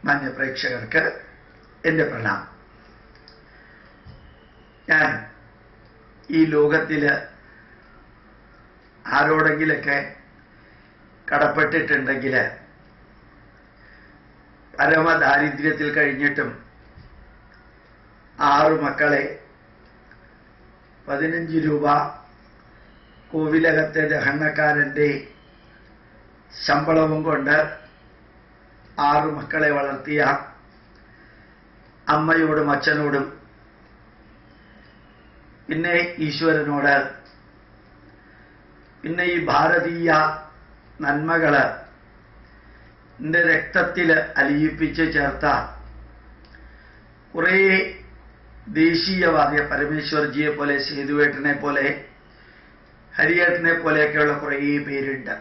മാന്യ പ്രേക്ഷകർക്ക് എൻ്റെ പ്രണാമം. ഞാൻ ഈ ലോകത്തിൽ ആരോടെങ്കിലൊക്കെ കടപ്പെട്ടിട്ടുണ്ടെങ്കിൽ പരമദാരിദ്ര്യത്തിൽ കഴിഞ്ഞിട്ടും 6 മക്കളെ 15 രൂപ കോവിലകത്തെ ദഹനക്കാരൻ്റെ ശമ്പളവും കൊണ്ട് 6 മക്കളെ വളർത്തിയ അമ്മയോടും അച്ഛനോടും പിന്നെ ഈശ്വരനോട് പിന്നെ ഈ ഭാരതീയ നന്മകൾ എൻ്റെ രക്തത്തിൽ അലിയിപ്പിച്ച് ചേർത്ത കുറേ ദേശീയവാദിയ പരമേശ്വർജിയെ പോലെ, സേതുവേട്ടനെ പോലെ, ഹരിയേട്ടനെ പോലെയൊക്കെയുള്ള കുറേ പേരുണ്ട്.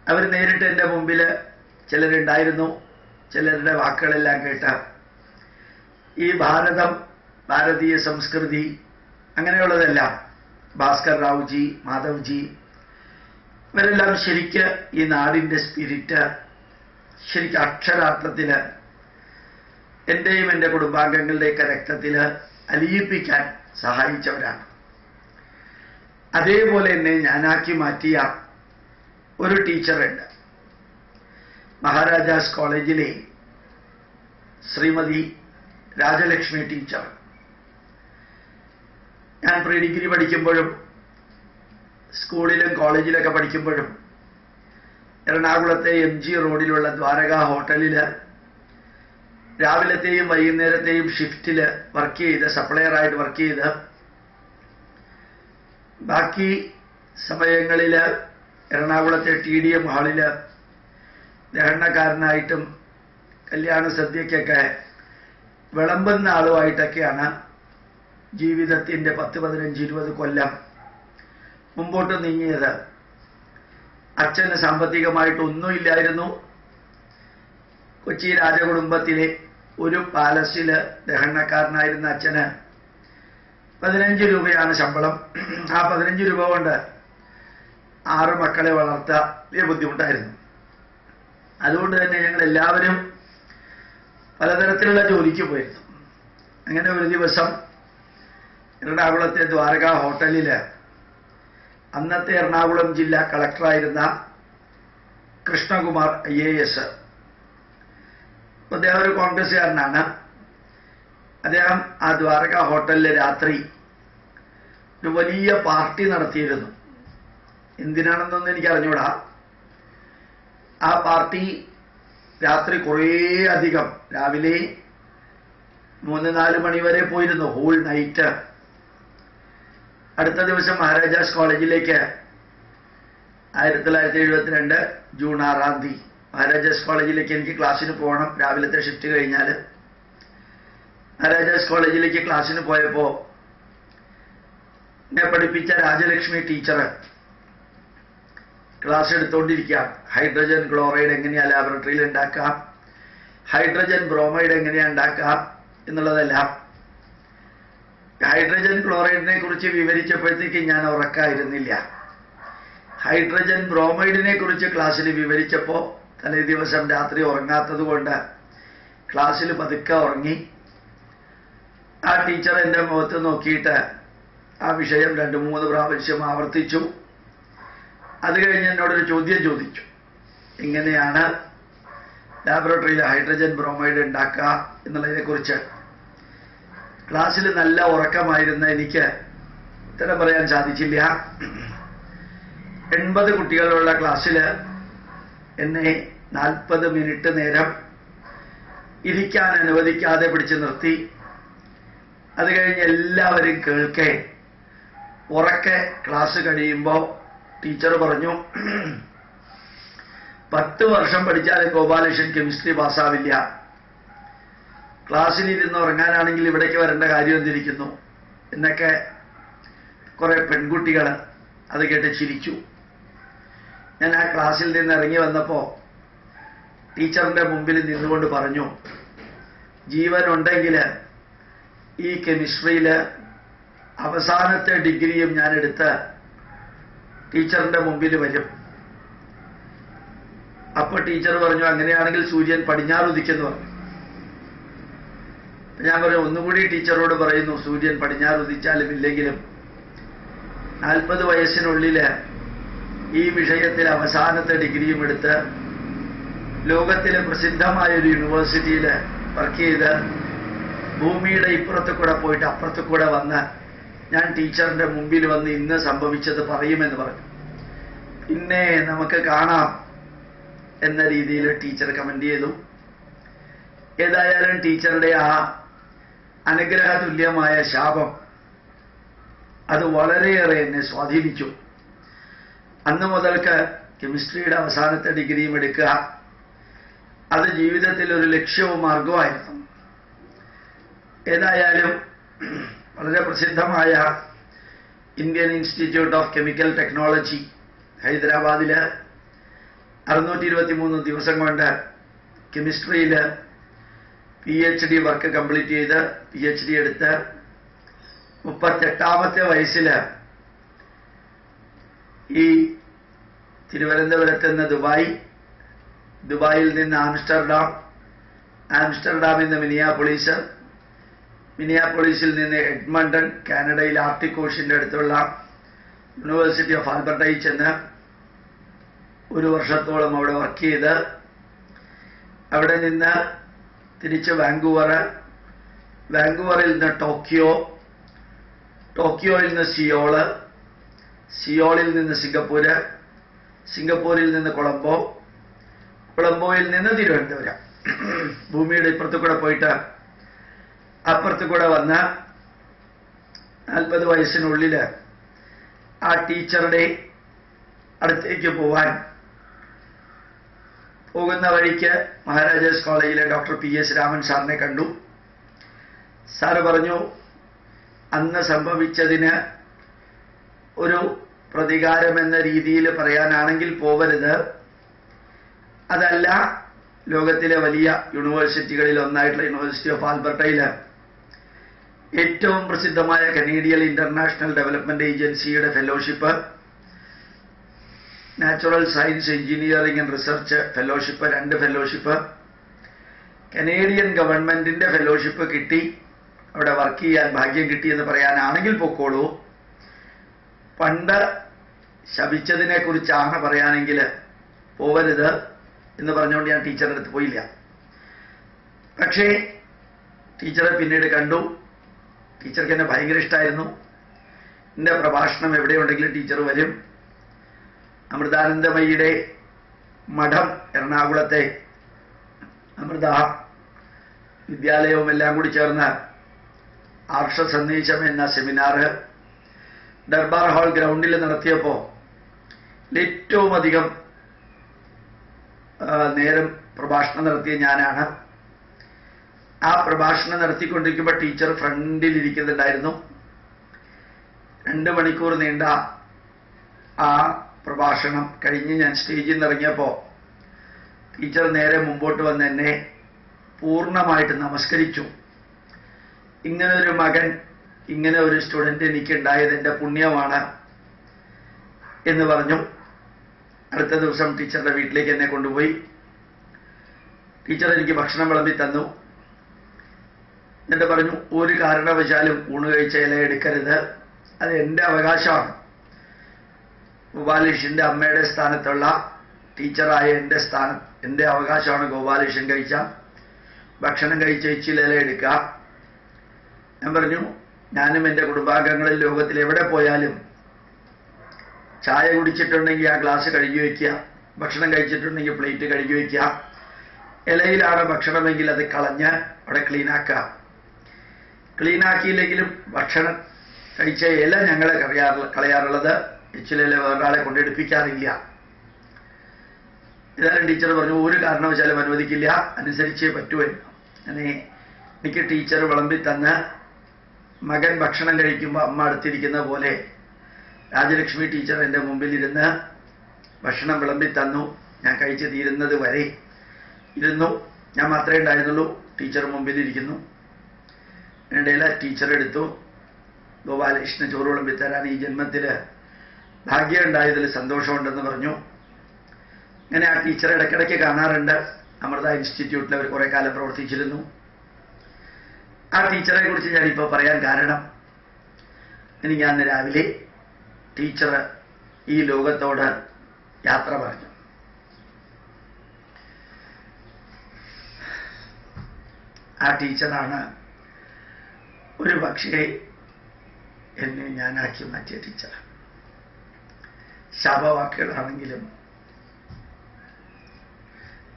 അവർ നേരിട്ട് എൻ്റെ മുമ്പിൽ ചിലരുണ്ടായിരുന്നു. ചിലരുടെ വാക്കുകളെല്ലാം കേട്ട് ഈ ഭാരതം, ഭാരതീയ സംസ്കൃതി, അങ്ങനെയുള്ളതെല്ലാം ഭാസ്കർ റാവുജി, മാധവ്ജി, ഇവരെല്ലാം ശരിക്ക് ഈ നാടിൻ്റെ സ്പിരിറ്റ് ശരിക്കും അക്ഷരാർത്ഥത്തിൽ എൻ്റെയും എൻ്റെ കുടുംബാംഗങ്ങളുടെയൊക്കെ രക്തത്തിൽ അലിയിപ്പിക്കാൻ സഹായിച്ചവരാണ്. അതേപോലെ എന്നെ ഞാനാക്കി മാറ്റിയ ഒരു ടീച്ചറുണ്ട്. മഹാരാജാസ് കോളേജിലെ ശ്രീമതി രാജലക്ഷ്മി ടീച്ചർ. ഞാൻ പ്രീ ഡിഗ്രി പഠിക്കുമ്പോഴും സ്കൂളിലും കോളേജിലൊക്കെ പഠിക്കുമ്പോഴും എറണാകുളത്തെ MG റോഡിലുള്ള ദ്വാരക ഹോട്ടലിൽ രാവിലത്തെയും വൈകുന്നേരത്തെയും ഷിഫ്റ്റിൽ വർക്ക് ചെയ്ത്, സപ്ലയറായിട്ട് വർക്ക് ചെയ്ത്, ബാക്കി സമയങ്ങളിൽ എറണാകുളത്തെ TDM ഹാളിൽ ദഹനക്കാരനായിട്ടും കല്യാണ സദ്യക്കൊക്കെ വിളമ്പുന്ന ആളുമായിട്ടൊക്കെയാണ് ജീവിതത്തിൻ്റെ 10, 15, 20 കൊല്ലം മുമ്പോട്ട് നീങ്ങിയത്. അച്ഛന് സാമ്പത്തികമായിട്ടൊന്നുമില്ലായിരുന്നു. കൊച്ചി രാജകുടുംബത്തിലെ ഒരു പാലസിൽ ദഹനക്കാരനായിരുന്ന അച്ഛന് 15 രൂപയാണ് ശമ്പളം. ആ 15 രൂപ കൊണ്ട് 6 മക്കളെ വളർത്താൻ വലിയ ബുദ്ധിമുട്ടായിരുന്നു. അതുകൊണ്ട് തന്നെ ഞങ്ങൾ എല്ലാവരും പലതരത്തിലുള്ള ജോലിക്ക് പോയിരുന്നു. അങ്ങനെ ഒരു ദിവസം എറണാകുളത്തെ ദ്വാരക ഹോട്ടലിൽ അന്നത്തെ എറണാകുളം ജില്ലാ കളക്ടറായിരുന്ന കൃഷ്ണകുമാർ IAS, അദ്ദേഹം ഒരു കോൺഗ്രസ്സുകാരനാണ്. അദ്ദേഹം ആ ദ്വാരക ഹോട്ടലിൽ രാത്രി ഒരു വലിയ പാർട്ടി നടത്തിയിരുന്നു. എന്തിനാണെന്നൊന്നും എനിക്ക് അറിഞ്ഞൂടാ. ആ പാർട്ടി രാത്രി കുറേ അധികം, രാവിലെ 3-4 മണി വരെ പോയിരുന്നു, ഹോൾ നൈറ്റ്. അടുത്ത ദിവസം മഹാരാജാസ് കോളേജിലേക്ക് 1972 ജൂൺ 6-ാം തീയതി മഹാരാജാസ് കോളേജിലേക്ക് എനിക്ക് ക്ലാസ്സിന് പോകണം. രാവിലത്തെ ഷിഫ്റ്റ് കഴിഞ്ഞാൽ മഹാരാജാസ് കോളേജിലേക്ക് ക്ലാസ്സിന് പോയപ്പോൾ എന്നെ പഠിപ്പിച്ച രാജലക്ഷ്മി ടീച്ചർ ക്ലാസ് എടുത്തുകൊണ്ടിരിക്കാം. ഹൈഡ്രജൻ ക്ലോറൈഡ് എങ്ങനെയാണ് ലാബറട്ടറിയിൽ ഉണ്ടാക്കാം, ഹൈഡ്രജൻ ബ്രോമൈഡ് എങ്ങനെയാണ് ഉണ്ടാക്കാം എന്നുള്ളതെല്ലാം. ഹൈഡ്രജൻ ക്ലോറൈഡിനെ കുറിച്ച് വിവരിച്ചപ്പോഴത്തേക്ക് ഞാൻ ഉറക്കായിരുന്നില്ല. ഹൈഡ്രജൻ ബ്രോമൈഡിനെ കുറിച്ച് ക്ലാസ്സിൽ വിവരിച്ചപ്പോൾ തലേ ദിവസം രാത്രി ഉറങ്ങാത്തത് കൊണ്ട് ക്ലാസ്സിൽ പതുക്കെ ഉറങ്ങി. ആ ടീച്ചർ എൻ്റെ മുഖത്ത് നോക്കിയിട്ട് ആ വിഷയം 2-3 പ്രാവശ്യം ആവർത്തിച്ചു. അത് കഴിഞ്ഞ് എന്നോടൊരു ചോദ്യം ചോദിച്ചു, എങ്ങനെയാണ് ലാബറട്ടറിയിൽ ഹൈഡ്രജൻ ബ്രോമൈഡ് ഉണ്ടാക്കുക എന്നുള്ളതിനെക്കുറിച്ച്. ക്ലാസ്സിൽ നല്ല ഉറക്കമായിരുന്ന എനിക്ക് ഉത്തരം പറയാൻ സാധിച്ചില്ല. 80 കുട്ടികളുള്ള ക്ലാസ്സിൽ എന്നെ 40 മിനിറ്റ് നേരം ഇരിക്കാൻ അനുവദിക്കാതെ പിടിച്ചു നിർത്തി. അത് കഴിഞ്ഞ് എല്ലാവരും കേൾക്കെ ഉറക്കെ ക്ലാസ് കഴിയുമ്പോൾ ടീച്ചർ പറഞ്ഞു, 10 വർഷം പഠിച്ചാലും ഗോപാലകൃഷ്ണൻ കെമിസ്ട്രി പാസ്സാവില്ല. ക്ലാസ്സിലിരുന്ന് ഉറങ്ങാനാണെങ്കിൽ ഇവിടേക്ക് വരേണ്ട കാര്യം എന്തിരിക്കുന്നു എന്നൊക്കെ കുറെ പെൺകുട്ടികൾ അത് കേട്ട് ചിരിച്ചു. ഞാൻ ആ ക്ലാസ്സിൽ നിന്ന് ഇറങ്ങി വന്നപ്പോൾ ടീച്ചറിൻ്റെ മുമ്പിൽ നിന്നുകൊണ്ട് പറഞ്ഞു, ജീവനുണ്ടെങ്കിൽ ഈ കെമിസ്ട്രിയിൽ അവസാനത്തെ ഡിഗ്രിയും ഞാൻ എടുത്ത് ടീച്ചറിൻ്റെ മുമ്പിൽ വരും. അപ്പോൾ ടീച്ചർ പറഞ്ഞു, അങ്ങനെയാണെങ്കിൽ സൂര്യൻ പടിഞ്ഞാറ് ഉദിക്കുന്നു പറഞ്ഞു. ഞാൻ പറഞ്ഞു, ഒന്നുകൂടി ടീച്ചറോട് പറയുന്നു, സൂര്യൻ പടിഞ്ഞാറ് ഉദിച്ചാലും ഇല്ലെങ്കിലും 40 വയസ്സിനുള്ളിൽ ഈ വിഷയത്തിൽ അവസാനത്തെ ഡിഗ്രിയും എടുത്ത് ലോകത്തിലെ പ്രസിദ്ധമായ ഒരു യൂണിവേഴ്സിറ്റിയിൽ വർക്ക് ചെയ്ത് ഭൂമിയുടെ ഇപ്പുറത്ത് കൂടെ പോയിട്ട് അപ്പുറത്ത് കൂടെ വന്ന് ഞാൻ ടീച്ചറിന്റെ മുമ്പിൽ വന്ന് ഇന്ന് സംഭവിച്ചത് പറയുമെന്ന് പറഞ്ഞു. പിന്നെ നമുക്ക് കാണാം എന്ന രീതിയിൽ ടീച്ചർ കമന്റ് ചെയ്തു. ഏതായാലും ടീച്ചറുടെ ആ അനുഗ്രഹ തുല്യമായ ശാപം അത് വളരെയേറെ എന്നെ സ്വാധീനിച്ചു. അന്ന് മുതൽക്ക് കെമിസ്ട്രിയുടെ അവസാനത്തെ ഡിഗ്രിയും എടുക്കുക, അത് ജീവിതത്തിൽ ഒരു ലക്ഷ്യവും മാർഗവുമായിരുന്നു. ഏതായാലും വളരെ പ്രസിദ്ധമായ Indian institute of chemical technology ഹൈദരാബാദിൽ 623 ദിവസം കൊണ്ട് കെമിസ്ട്രിയിൽ PhD വർക്ക് കംപ്ലീറ്റ് ചെയ്ത് PhD എടുത്ത് 38ാമത്തെ വയസ്സിൽ ഈ തിരുവനന്തപുരത്ത് നിന്ന് ദുബായിൽ നിന്ന് ആംസ്റ്റർഡാമിൽ നിന്ന് മിനിയാപോളിസിൽ നിന്ന് എഡ്മണ്ടൺ, കാനഡയിൽ ആർട്ടിക് ഓഷ്യന്റെ അടുത്തുള്ള യൂണിവേഴ്സിറ്റി ഓഫ് ആൽബർട്ടയിൽ ചെന്ന് 1 വർഷത്തോളം അവിടെ വർക്ക് ചെയ്ത് അവിടെ നിന്ന് തിരിച്ച് വാങ്കൂവറിൽ നിന്ന് ടോക്കിയോയിൽ നിന്ന് സിയോളിൽ നിന്ന് സിംഗപ്പൂരിൽ നിന്ന് കൊളംബോയിൽ നിന്ന് തിരുവനന്തപുരം, ഭൂമിയുടെ ഇപ്പുറത്തു കൂടെ പോയിട്ട് അപ്പുറത്തു കൂടെ വന്ന് 40 വയസ്സിനുള്ളിൽ ആ ടീച്ചറുടെ അടുത്തേക്ക് പോകുന്ന വഴിക്ക് മഹാരാജാസ് കോളേജിലെ ഡോക്ടർ PS രാമൻ സാറിനെ കണ്ടു. സാറ് പറഞ്ഞു, അന്ന് സംഭവിച്ചതിന് ഒരു പ്രതികാരം എന്ന രീതിയിൽ പറയാനാണെങ്കിൽ പോവരുത്. അതല്ല, ലോകത്തിലെ വലിയ യൂണിവേഴ്സിറ്റികളിൽ ഒന്നായിട്ടുള്ള യൂണിവേഴ്സിറ്റി ഓഫ് ആൽബർട്ടയിൽ ഏറ്റവും പ്രസിദ്ധമായ കനേഡിയൻ ഇന്റർനാഷണൽ ഡെവലപ്മെന്റ് ഏജൻസിയുടെ fellowship, natural science engineering and research fellowship, 2 fellowship, Canadian ഗവൺമെന്റിന്റെ ഫെലോഷിപ്പ് കിട്ടി. അവിടെ വർക്ക് ചെയ്യാൻ ഭാഗ്യം കിട്ടിയെന്ന് പറയാനാണെങ്കിൽ പൊക്കോളൂ. പണ്ട് ശപിച്ചതിനെ കുറിച്ചാണ് പറയാനെങ്കിൽ പോവരുത് എന്ന് പറഞ്ഞുകൊണ്ട് ഞാൻ ടീച്ചറുടെ അടുത്ത് പോയില്ല. പക്ഷേ ടീച്ചറെ പിന്നീട് കണ്ടു. ടീച്ചർക്ക് എന്നെ ഭയങ്കര ഇഷ്ടമായിരുന്നു. എൻ്റെ പ്രഭാഷണം എവിടെയുണ്ടെങ്കിലും ടീച്ചർ വരും. അമൃതാനന്ദമയിയുടെ മഠം, എറണാകുളത്തെ അമൃത വിദ്യാലയവും എല്ലാം കൂടി ചേർന്ന് ആർഷ സന്ദേശം എന്ന സെമിനാർ ദർബാർ ഹാൾ ഗ്രൗണ്ടിൽ നടത്തിയപ്പോൾ ഏറ്റവും അധികം നേരം പ്രഭാഷണം നടത്തിയ ഞാനാണ്. ആ പ്രഭാഷണം നടത്തിക്കൊണ്ടിരിക്കുമ്പോൾ ടീച്ചർ ഫ്രണ്ടിലിരിക്കുന്നുണ്ടായിരുന്നു. 2 മണിക്കൂർ നീണ്ട ആ പ്രഭാഷണം കഴിഞ്ഞ് ഞാൻ സ്റ്റേജിൽ നിന്ന് ഇറങ്ങിയപ്പോൾ ടീച്ചർ നേരെ മുമ്പോട്ട് വന്ന് എന്നെ പൂർണ്ണമായിട്ട് നമസ്കരിച്ചു. ഇങ്ങനെ ഒരു മകൻ, ഇങ്ങനെ ഒരു സ്റ്റുഡന്റ് എനിക്കുണ്ടായത് എൻ്റെ പുണ്യമാണ് എന്ന് പറഞ്ഞു. അടുത്ത ദിവസം ടീച്ചറുടെ വീട്ടിലേക്ക് എന്നെ കൊണ്ടുപോയി. ടീച്ചർ എനിക്ക് ഭക്ഷണം വിളമ്പി തന്നു. എന്നിട്ട് പറഞ്ഞു, ഒരു കാരണവശാലും ഊണ് കഴിച്ച ഇല എടുക്കരുത്, അത് എൻ്റെ അവകാശമാണ്. ഗോപാലകൃഷ്ണന്റെ അമ്മയുടെ സ്ഥാനത്തുള്ള ടീച്ചറായ എൻ്റെ അവകാശമാണ് ഗോപാലകൃഷ്ണൻ കഴിച്ച ഭക്ഷണം കഴിച്ച ഇച്ചില ഇല എടുക്കുക. ഞാൻ പറഞ്ഞു, ഞാനും എൻ്റെ കുടുംബാംഗങ്ങളിൽ ലോകത്തിൽ എവിടെ പോയാലും ചായ കുടിച്ചിട്ടുണ്ടെങ്കിൽ ആ ഗ്ലാസ് കഴുകി വയ്ക്കുക, ഭക്ഷണം കഴിച്ചിട്ടുണ്ടെങ്കിൽ പ്ലേറ്റ് കഴുകി വയ്ക്കുക, ഇലയിലാണ് ഭക്ഷണമെങ്കിൽ അത് കളഞ്ഞ് അവിടെ ക്ലീനാക്കുക. ക്ലീനാക്കിയില്ലെങ്കിലും ഭക്ഷണം കഴിച്ച ഇല ഞങ്ങൾ കളയാറുള്ളത്, ഇച്ചില വേറൊരാളെ കൊണ്ടെടുപ്പിക്കാറില്ല. ഏതായാലും ടീച്ചർ പറഞ്ഞു, ഒരു കാരണവശാലും അനുവദിക്കില്ല, അനുസരിച്ചേ പറ്റുമെന്ന്. അങ്ങനെ എനിക്ക് ടീച്ചർ വിളമ്പി തന്ന് മകൻ ഭക്ഷണം കഴിക്കുമ്പോൾ അമ്മ അടുത്തിരിക്കുന്ന പോലെ രാജലക്ഷ്മി ടീച്ചർ എൻ്റെ മുമ്പിലിരുന്ന് ഭക്ഷണം വിളമ്പി തന്നു. ഞാൻ കഴിച്ച് തീരുന്നത് വരെ ഇരുന്നു. ഞാൻ മാത്രമേ ഉണ്ടായിരുന്നുള്ളൂ. ടീച്ചർ മുമ്പിലിരിക്കുന്നു. ഇടയിൽ ടീച്ചർ എടുത്തു, ഗോപാലകൃഷ്ണൻ ചോറ് വിളമ്പി തരാൻ ഈ ജന്മത്തിൽ ഭാഗ്യം ഉണ്ടായതിൽ സന്തോഷമുണ്ടെന്ന് പറഞ്ഞു. അങ്ങനെ ആ ടീച്ചറെ ഇടയ്ക്കിടയ്ക്ക് കാണാറുണ്ട്. അമൃത ഇൻസ്റ്റിറ്റ്യൂട്ടിൽ അവർ കുറേ കാലം പ്രവർത്തിച്ചിരുന്നു. ആ ടീച്ചറെ കുറിച്ച് ഞാനിപ്പോൾ പറയാൻ കാരണം, ഇനി ഞാൻ രാവിലെ ടീച്ചർ ഈ ലോകത്തോട് യാത്ര പറഞ്ഞു. ആ ടീച്ചറാണ് ഒരു പക്ഷേ എന്നെ ഞാനാക്കി മാറ്റിയ ടീച്ചർ. ശാപവാക്കുകളാണെങ്കിലും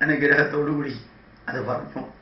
അനുഗ്രഹത്തോടുകൂടി അത് പറഞ്ഞു.